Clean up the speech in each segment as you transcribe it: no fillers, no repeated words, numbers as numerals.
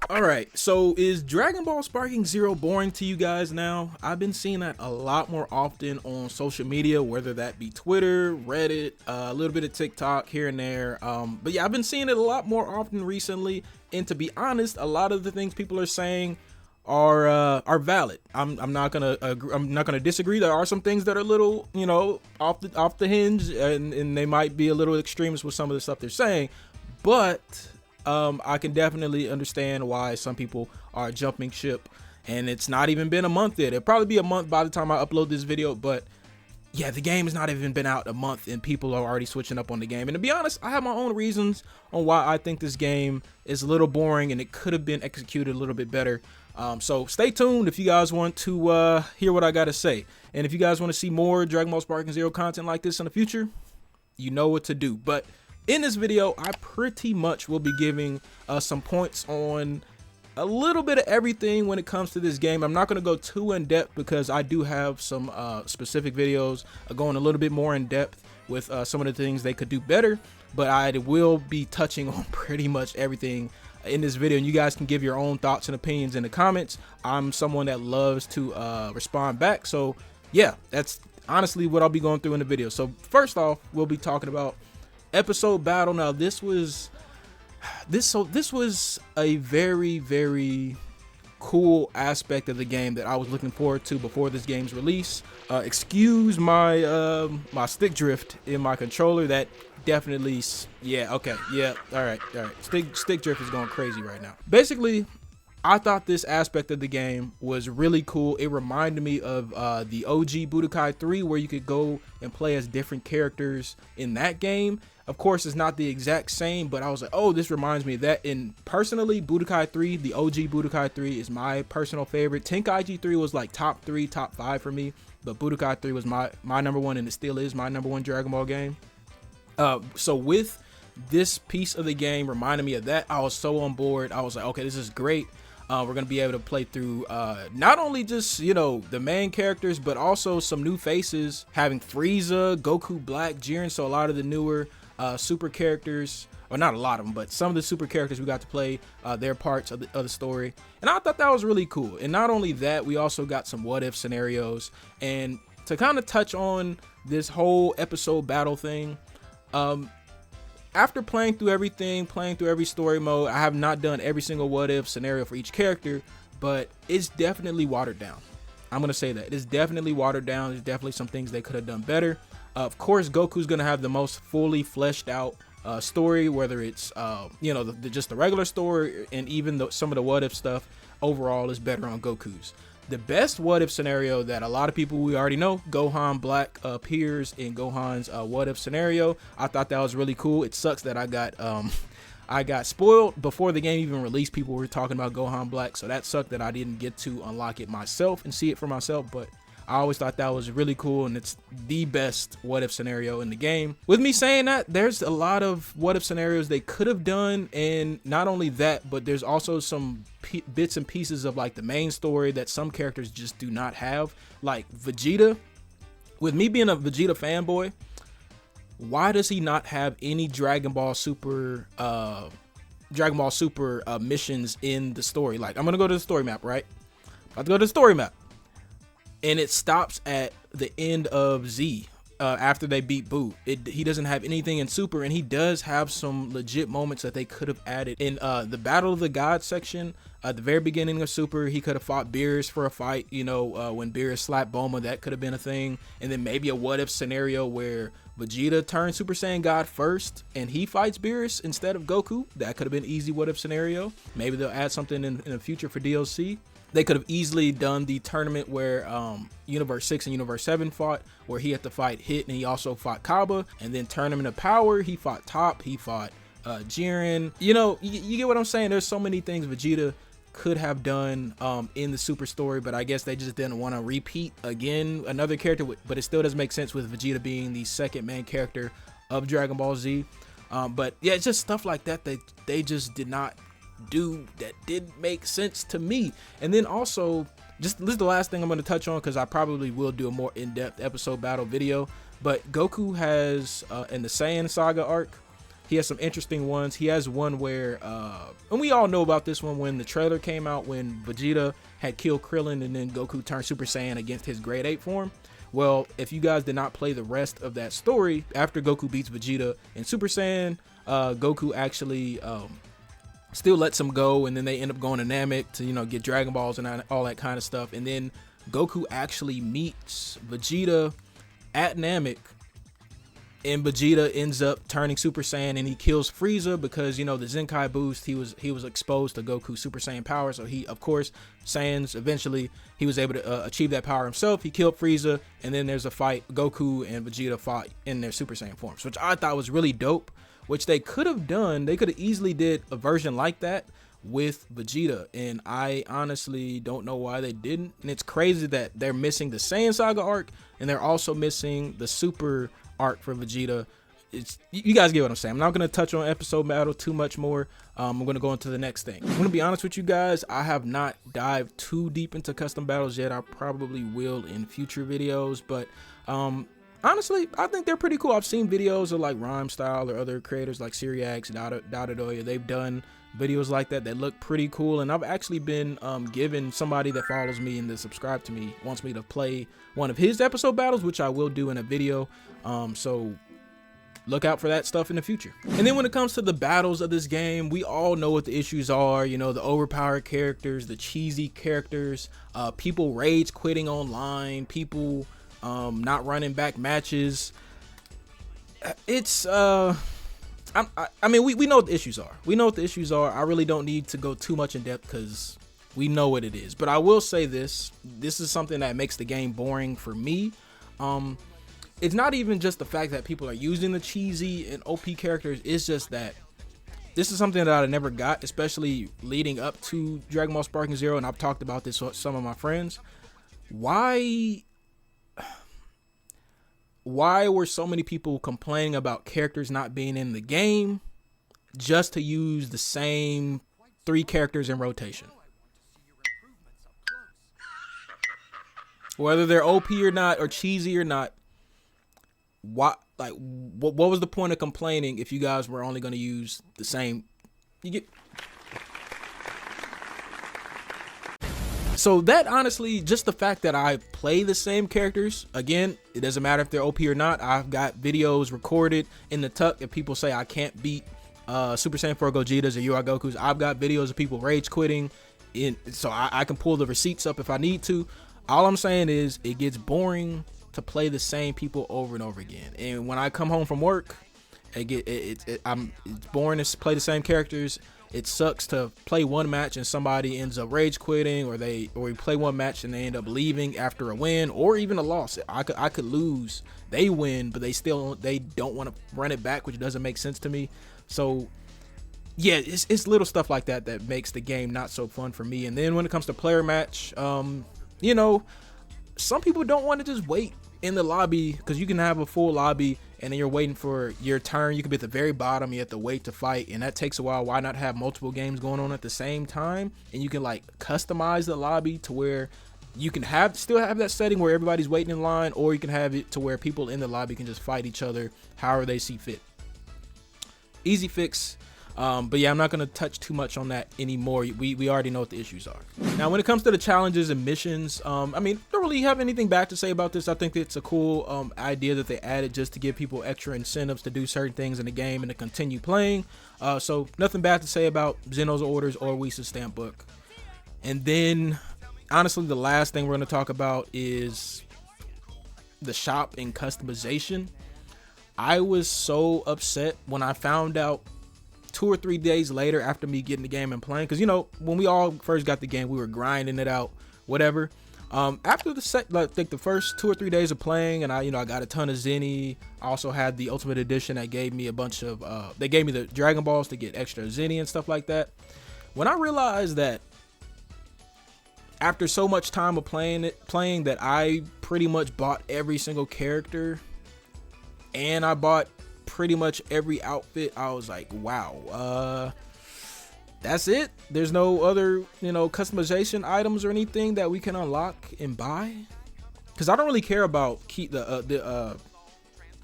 Alright, so is Dragon Ball Sparking Zero boring to you guys now? I've been seeing that a lot more often on social media, whether that be Twitter, Reddit, a little bit of TikTok here and there. But yeah, I've been seeing it a lot more often recently, and to be honest, a lot of the things people are saying are valid. I'm not gonna disagree. There are some things that are a little, off the hinge, and they might be a little extremist with some of the stuff they're saying, but I can definitely understand why some people are jumping ship, and it's not even been a month yet. It'll probably be a month by the time I upload this video, but yeah, the game has not even been out a month and people are already switching up on the game. And to be honest, I have my own reasons on why I think this game is a little boring and it could have been executed a little bit better. So stay tuned if you guys want to hear what I gotta say. And if you guys want to see more Dragon Ball Sparking Zero content like this in the future, you know what to do. But in this video, I pretty much will be giving some points on a little bit of everything when it comes to this game. I'm not going to go too in depth because I do have some specific videos going a little bit more in depth with some of the things they could do better, but I will be touching on pretty much everything in this video, and you guys can give your own thoughts and opinions in the comments. I'm someone that loves to respond back, so yeah, that's honestly what I'll be going through in the video. So first off, we'll be talking about episode battle. Now this was a very cool aspect of the game that I was looking forward to before this game's release. Excuse my my stick drift in my controller. That definitely, yeah, okay, yeah, all right, stick drift is going crazy right now. Basically, I thought this aspect of the game was really cool. It reminded me of the OG Budokai 3, where you could go and play as different characters in that game. Of course, it's not the exact same, but I was like, oh, this reminds me of that. And personally, Budokai 3, the OG Budokai 3 is my personal favorite. Tenkaichi 3 was like top 3, top 5 for me, but Budokai 3 was my number one, and it still is my number one Dragon Ball game. So with this piece of the game reminded me of that, I was so on board. I was like, okay, this is great. We're going to be able to play through not only just, the main characters, but also some new faces, having Frieza, Goku Black, Jiren. So a lot of the newer super characters, or not a lot of them, but some of the super characters we got to play their parts of the story. And I thought that was really cool. And not only that, we also got some what if scenarios. And to kind of touch on this whole episode battle thing, after playing through everything, playing through every story mode, I have not done every single what if scenario for each character, but it's definitely watered down. I'm going to say that. It's definitely watered down. There's definitely some things they could have done better. Of course, Goku's going to have the most fully fleshed out story, whether it's, just the regular story, and even some of the what if stuff overall is better on Goku's. The best what if scenario that a lot of people we already know, Gohan Black appears in Gohan's what if scenario. I thought that was really cool. It sucks that I got spoiled before the game even released. People were talking about Gohan Black, so that sucked that I didn't get to unlock it myself and see it for myself, but I always thought that was really cool, and it's the best what if scenario in the game. With me saying that, there's a lot of what if scenarios they could have done, and not only that, but there's also some bits and pieces of like the main story that some characters just do not have. Like Vegeta, with me being a Vegeta fanboy, why does he not have any Dragon Ball Super missions in the story? Like, I'm gonna go to the story map, right? About to go to the story map, and it stops at the end of Z. After they beat Boo, he doesn't have anything in Super, and he does have some legit moments that they could have added in the Battle of the Gods section. At the very beginning of Super, he could have fought Beerus for a fight, when Beerus slapped Bulma. That could have been a thing. And then maybe a what if scenario where Vegeta turns Super Saiyan God first and he fights Beerus instead of Goku. That could have been an easy what if scenario. Maybe they'll add something in the future for DLC. They could have easily done the tournament where Universe 6 and Universe 7 fought, where he had to fight Hit and he also fought Kaba. And then Tournament of Power, he fought Top, he fought Jiren. You get what I'm saying? There's so many things Vegeta could have done in the Super story, but I guess they just didn't want to repeat again another character. But it still doesn't make sense with Vegeta being the second main character of Dragon Ball Z. But yeah, it's just stuff like that they just did not do that didn't make sense to me. And then also, just this is the last thing I'm going to touch on, because I probably will do a more in-depth episode battle video, but Goku has in the Saiyan Saga arc, He has some interesting ones. He has one where, and we all know about this one when the trailer came out, when Vegeta had killed Krillin and then Goku turned Super Saiyan against his Grade 8 form. Well, if you guys did not play the rest of that story, after Goku beats Vegeta in Super Saiyan, Goku actually still lets him go, and then they end up going to Namek to, you know, get Dragon Balls and all that kind of stuff. And then Goku actually meets Vegeta at Namek, and Vegeta ends up turning Super Saiyan and he kills Frieza because, you know, the Zenkai boost, he was exposed to Goku's Super Saiyan power. So he, of course, Saiyans, eventually he was able to achieve that power himself. He killed Frieza, and then there's a fight. Goku and Vegeta fought in their Super Saiyan forms, which I thought was really dope, which they could have done. They could have easily did a version like that with Vegeta, and I honestly don't know why they didn't. And it's crazy that they're missing the Saiyan Saga arc, and they're also missing the Super arc for Vegeta. It's, you guys get what I'm saying. I'm not going to touch on episode battle too much more. I'm going to go into the next thing. I'm going to be honest with you guys, I have not dived too deep into custom battles yet. I probably will in future videos, but honestly, I think they're pretty cool. I've seen videos of like Rhyme Style or other creators like Syriax, Dotadoya. They've done videos like that look pretty cool, and I've actually been given somebody that follows me and that subscribe to me wants me to play one of his episode battles, which I will do in a video. So look out for that stuff in the future. And then when it comes to the battles of this game, we all know what the issues are. You know, the overpowered characters, the cheesy characters, people rage quitting online, people not running back matches. It's I mean, we know what the issues are. We know what the issues are. I really don't need to go too much in depth because we know what it is. But I will say this is something that makes the game boring for me. It's not even just the fact that people are using the cheesy and OP characters. It's just that this is something that I never got, especially leading up to Dragon Ball Sparking Zero. And I've talked about this with some of my friends. Why were so many people complaining about characters not being in the game just to use the same 3 characters in rotation? Whether they're OP or not, or cheesy or not, what was the point of complaining if you guys were only going to use the same? You get. So that, honestly, just the fact that I play the same characters, again, it doesn't matter if they're OP or not. I've got videos recorded in the tuck if people say I can't beat Super Saiyan 4 Gogetas or UI Gokus. I've got videos of people rage quitting, so I can pull the receipts up if I need to. All I'm saying is it gets boring to play the same people over and over again. And when I come home from work, it's boring to play the same characters. It sucks to play one match and somebody ends up rage quitting, or we play one match and they end up leaving after a win or even a loss. I could lose, they win, but they don't want to run it back, which doesn't make sense to me. So yeah, it's little stuff like that that makes the game not so fun for me. And then when it comes to player match, you know, some people don't want to just wait in the lobby, because you can have a full lobby and then you're waiting for your turn. You could be at the very bottom, you have to wait to fight, and that takes a while. Why not have multiple games going on at the same time, and you can like customize the lobby to where you can still have that setting where everybody's waiting in line, or you can have it to where people in the lobby can just fight each other however they see fit. Easy fix. But yeah, I'm not going to touch too much on that anymore. We already know what the issues are. Now, when it comes to the challenges and missions, I mean, don't really have anything bad to say about this. I think it's a cool idea that they added just to give people extra incentives to do certain things in the game and to continue playing. So nothing bad to say about Xeno's Orders or Whis' Stamp Book. And then, honestly, the last thing we're going to talk about is the shop and customization. I was so upset when I found out 2 or 3 days later after me getting the game and playing, because, you know, when we all first got the game, we were grinding it out, whatever. After the first 2 or 3 days of playing, and I got a ton of Zenny. I also had the Ultimate Edition that gave me a bunch of they gave me the Dragon Balls to get extra Zenny and stuff like that. When I realized that after so much time of playing that I pretty much bought every single character and I bought pretty much every outfit, I was like, wow, that's it. There's no other, customization items or anything that we can unlock and buy, because I don't really care about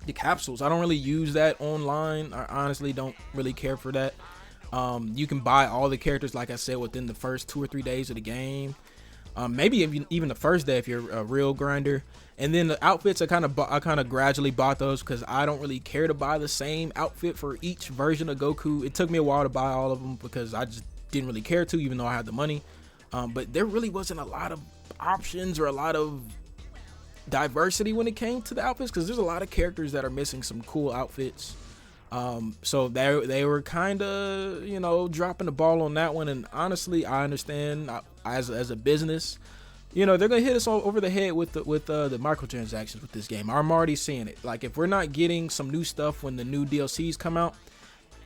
the capsules. I don't really use that online. I honestly don't really care for that. You can buy all the characters, like I said, within the first 2 or 3 days of the game. Maybe even the first day if you're a real grinder. And then the outfits, I kind of gradually bought those because I don't really care to buy the same outfit for each version of Goku. It took me a while to buy all of them because I just didn't really care to, even though I had the money. But there really wasn't a lot of options or a lot of diversity when it came to the outfits, because there's a lot of characters that are missing some cool outfits. So they were kind of, you know, dropping the ball on that one. And honestly, I understand as a business, you know, they're gonna hit us all over the head with the microtransactions with this game. I'm already seeing it. Like, if we're not getting some new stuff when the new DLCs come out,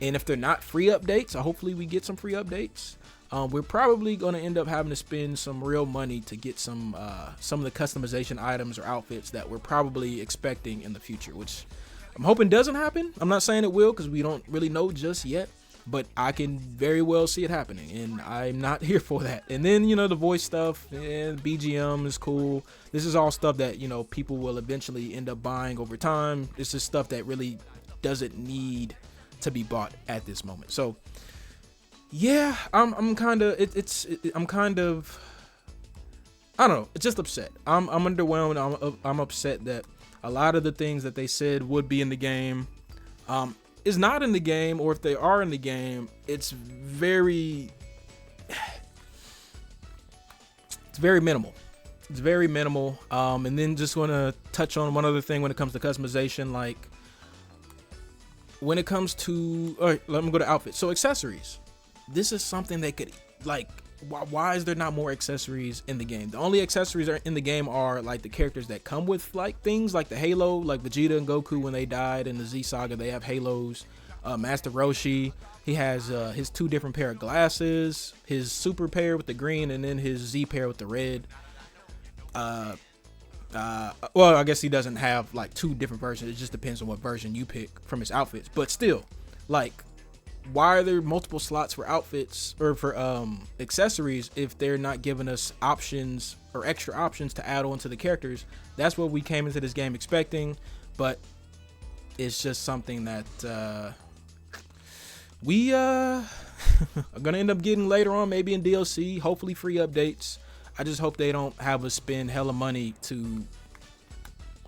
and if they're not free updates, hopefully we get some free updates. We're probably going to end up having to spend some real money to get some of the customization items or outfits that we're probably expecting in the future, which I'm hoping doesn't happen. I'm not saying it will because we don't really know just yet, but I can very well see it happening, and I'm not here for that. And then, you know, the voice stuff and BGM is cool. This is all stuff that, you know, people will eventually end up buying over time. This is stuff that really doesn't need to be bought at this moment. So yeah, I'm kind of I don't know, it's just upset. I'm underwhelmed. I'm upset that a lot of the things that they said would be in the game is not in the game, or if they are in the game, it's very minimal. It's very minimal. And then just want to touch on one other thing when it comes to customization, like when it comes to, all right, let me go to outfits. So accessories. This is something they could, like, why is there not more accessories in the game? The only accessories are in the game are like the characters that come with like things like the halo, like Vegeta and Goku when they died in the Z Saga, they have halos. Master Roshi, he has his 2 different pair of glasses, his super pair with the green, and then his Z pair with the red. Well, I guess he doesn't have like 2 different versions. It just depends on what version you pick from his outfits. But still, like, why are there multiple slots for outfits or for accessories if they're not giving us options or extra options to add on to the characters? That's what we came into this game expecting, but it's just something that we are gonna end up getting later on, maybe in DLC, hopefully free updates. I just hope they don't have us spend hella money to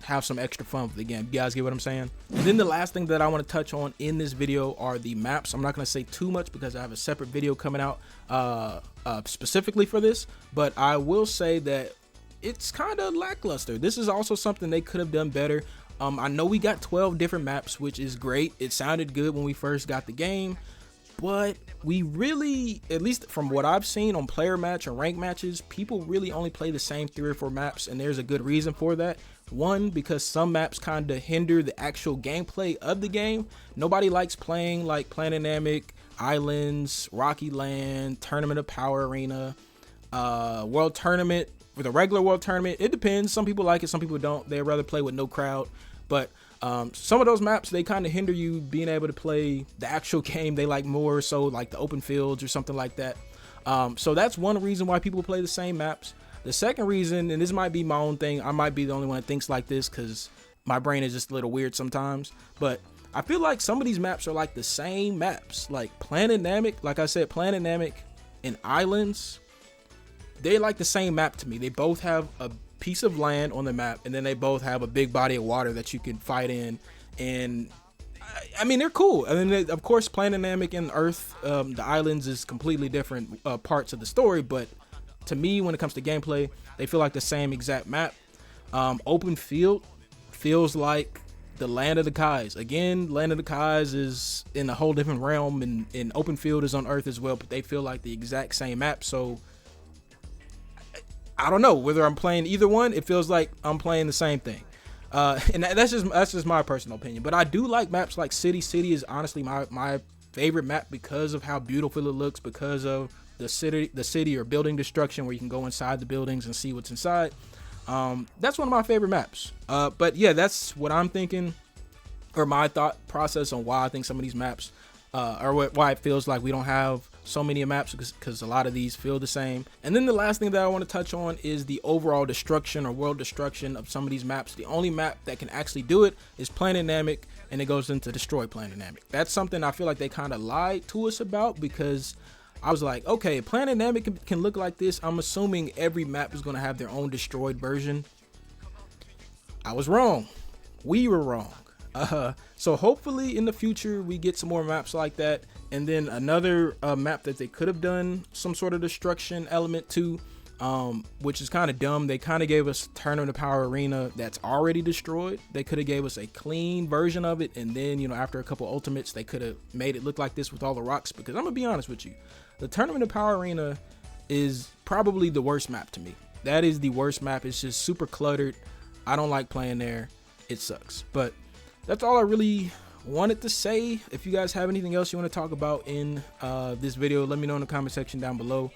have some extra fun with the game. You guys get what I'm saying? And then the last thing that I want to touch on in this video are the maps. I'm not going to say too much because I have a separate video coming out specifically for this, but I will say that it's kind of lackluster. This is also something they could have done better. I know we got 12 different maps, which is great. It sounded good when we first got the game, but we really, at least from what I've seen on player match or rank matches, people really only play the same 3 or 4 maps, and there's a good reason for that. One, because some maps kind of hinder the actual gameplay of the game. Nobody likes playing like Planet Namek, Islands, Rocky Land, Tournament of Power Arena, World Tournament. With a regular World Tournament, it depends. Some people like it, some people don't. They'd rather play with no crowd. But some of those maps, they kind of hinder you being able to play the actual game. They like more so like the open fields or something like that. So that's one reason why people play the same maps. The second reason, and this might be my own thing, I might be the only one that thinks like this because my brain is just a little weird sometimes, but I feel like some of these maps are like the same maps. Like Planet Namek, like I said, Planet Namek and Islands, they're like the same map to me. They both have a piece of land on the map, and then they both have a big body of water that you can fight in. And I mean, they're cool. And then of course, Planet Namek and Earth, the Islands is completely different parts of the story, but to me, when it comes to gameplay, they feel like the same exact map. Open field feels like the Land of the Kais. Again, Land of the Kais is in a whole different realm, and open field is on Earth as well, but they feel like the exact same map. So I don't know whether I'm playing either one. It feels like I'm playing the same thing. And that's just my personal opinion. But I do like maps like City. City is honestly my favorite map because of how beautiful it looks, because of the city or building destruction where you can go inside the buildings and see what's inside. That's one of my favorite maps. But yeah, that's what I'm thinking, or my thought process on why I think some of these maps why it feels like we don't have so many maps, because a lot of these feel the same. And then the last thing that I want to touch on is the overall destruction or world destruction of some of these maps. The only map that can actually do it is Planet Namek, and it goes into Destroy Planet Namek. That's something I feel like they kind of lied to us about, because I was like, okay, Planet Namek can look like this. I'm assuming every map is going to have their own destroyed version. I was wrong. We were wrong. So hopefully in the future we get some more maps like that. And then another map that they could have done some sort of destruction element to, which is kind of dumb. They kind of gave us Tournament of Power Arena that's already destroyed. They could have gave us a clean version of it, and then, you know, after a couple ultimates, they could have made it look like this with all the rocks. Because I'm gonna be honest with you, the Tournament of Power Arena is probably the worst map to me. That is the worst map. It's just super cluttered. I don't like playing there. It sucks. But that's all I really wanted to say. If you guys have anything else you want to talk about in this video, let me know in the comment section down below.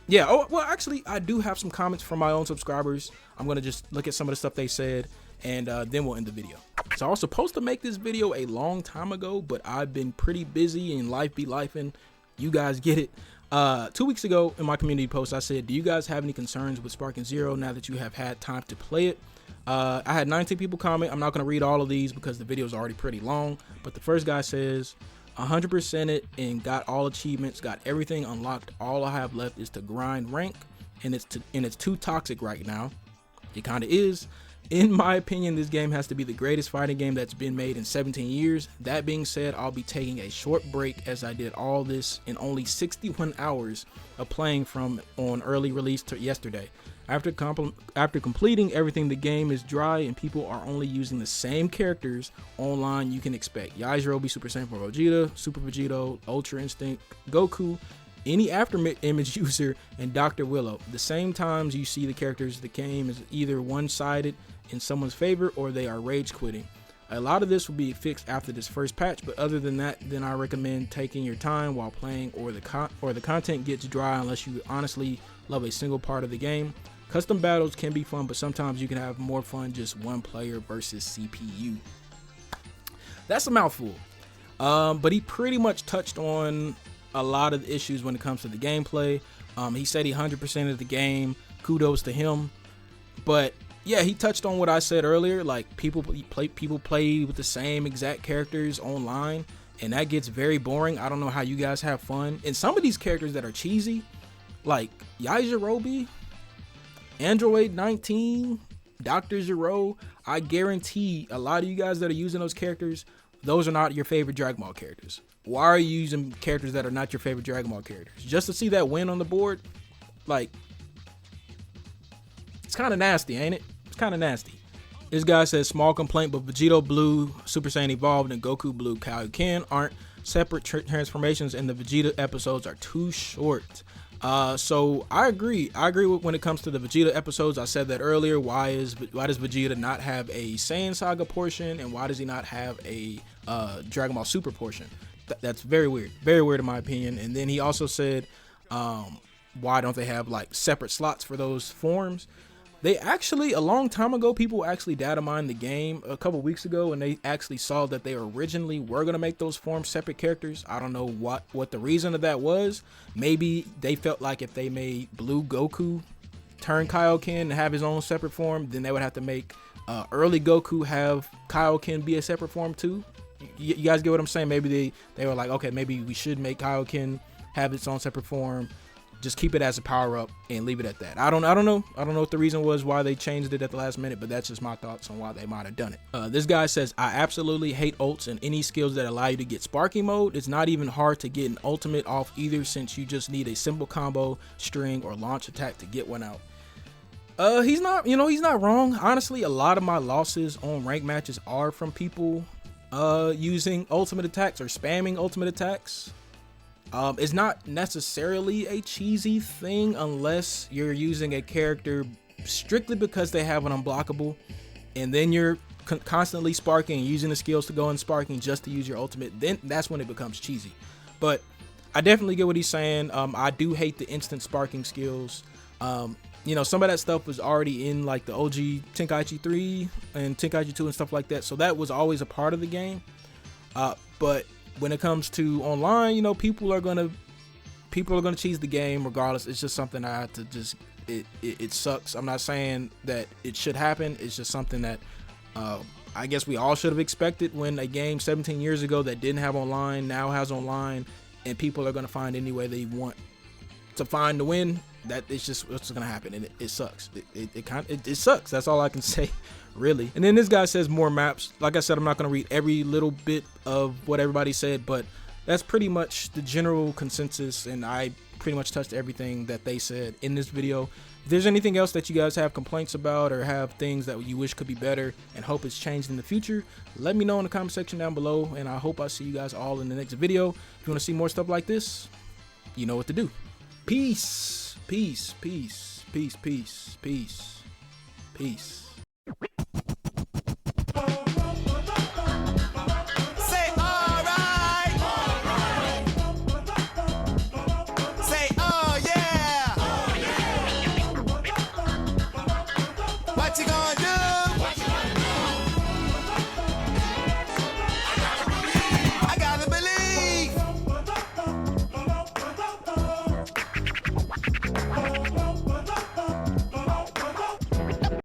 Yeah, oh well, actually I do have some comments from my own subscribers. I'm gonna just look at some of the stuff they said, and then we'll end the video. So I was supposed to make this video a long time ago, but I've been pretty busy and life be lifing. You guys get it. 2 weeks ago in my community post, I said, do you guys have any concerns with Sparking Zero now that you have had time to play it? I had 19 people comment. I'm not going to read all of these because the video is already pretty long, but the first guy says 100% it and got all achievements, got everything unlocked. All I have left is to grind rank, and it's too toxic right now. It kind of is. In my opinion, this game has to be the greatest fighting game that's been made in 17 years. That being said, I'll be taking a short break as I did all this in only 61 hours of playing from on early release to yesterday. After completing everything, the game is dry and people are only using the same characters online you can expect. Yajirobe, Super Saiyan 4 Vegeta, Super Vegito, Ultra Instinct, Goku, any afterimage user, and Dr. Willow. The same times you see the characters, the game is either one-sided in someone's favor or they are rage quitting. A lot of this will be fixed after this first patch, but other than that, then I recommend taking your time while playing, or the content gets dry unless you honestly love a single part of the game. Custom battles can be fun, but sometimes you can have more fun just one player versus CPU. That's a mouthful. But he pretty much touched on a lot of the issues when it comes to the gameplay. He said he 100% of the game. Kudos to him. But yeah, he touched on what I said earlier. Like, people play with the same exact characters online, and that gets very boring. I don't know how you guys have fun. And some of these characters that are cheesy, like Yajirobe, Android 19, Dr. Zero, I guarantee a lot of you guys that are using those characters, those are not your favorite Dragon Ball characters. Why are you using characters that are not your favorite Dragon Ball characters? Just to see that win on the board? Like, it's kind of nasty, ain't it? It's kind of nasty. This guy says, small complaint, but Vegito Blue, Super Saiyan Evolved, and Goku Blue Kaioken aren't separate transformations, and the Vegeta episodes are too short. So I agree. When it comes to the Vegeta episodes. I said that earlier. Why does Vegeta not have a Saiyan Saga portion, and why does he not have a Dragon Ball Super portion? That's very weird. Very weird in my opinion. And then he also said, why don't they have like separate slots for those forms? They actually, a long time ago, people actually data mined the game a couple weeks ago, and they actually saw that they originally were going to make those forms separate characters. I don't know what the reason of that was. Maybe they felt like if they made Blue Goku turn Kaioken and have his own separate form, then they would have to make early Goku have Kaioken be a separate form too. You guys get what I'm saying? Maybe they were like, okay, maybe we should make Kaioken have its own separate form. Just keep it as a power-up and leave it at that. I don't know what the reason was why they changed it at the last minute, but that's just my thoughts on why they might have done it. This guy says, I absolutely hate ults and any skills that allow you to get sparking mode. It's not even hard to get an ultimate off either, since you just need a simple combo, string, or launch attack to get one out. He's not wrong. Honestly, a lot of my losses on ranked matches are from people using ultimate attacks or spamming ultimate attacks. It's not necessarily a cheesy thing unless you're using a character strictly because they have an unblockable, and then you're constantly sparking and using the skills to go in sparking just to use your ultimate. Then that's when it becomes cheesy. But I definitely get what he's saying. I do hate the instant sparking skills. You know, some of that stuff was already in like the OG Tenkaichi 3 and Tenkaichi 2 and stuff like that, so that was always a part of the game. But when it comes to online, you know, people are gonna cheese the game regardless. It's just something I have to just it sucks. I'm not saying that it should happen. It's just something that I guess we all should have expected when a game 17 years ago that didn't have online now has online, and people are gonna find any way they want to find the win. That it's just what's gonna happen, and it sucks. It sucks. That's all I can say, really. And then this guy says more maps. Like I said, I'm not gonna read every little bit of what everybody said, but that's pretty much the general consensus, and I pretty much touched everything that they said in this video. If there's anything else that you guys have complaints about or have things that you wish could be better and hope it's changed in the future, let me know in the comment section down below, and I hope I see you guys all in the next video. If you want to see more stuff like this, you know what to do. Peace. Peace, peace, peace, peace, peace, peace.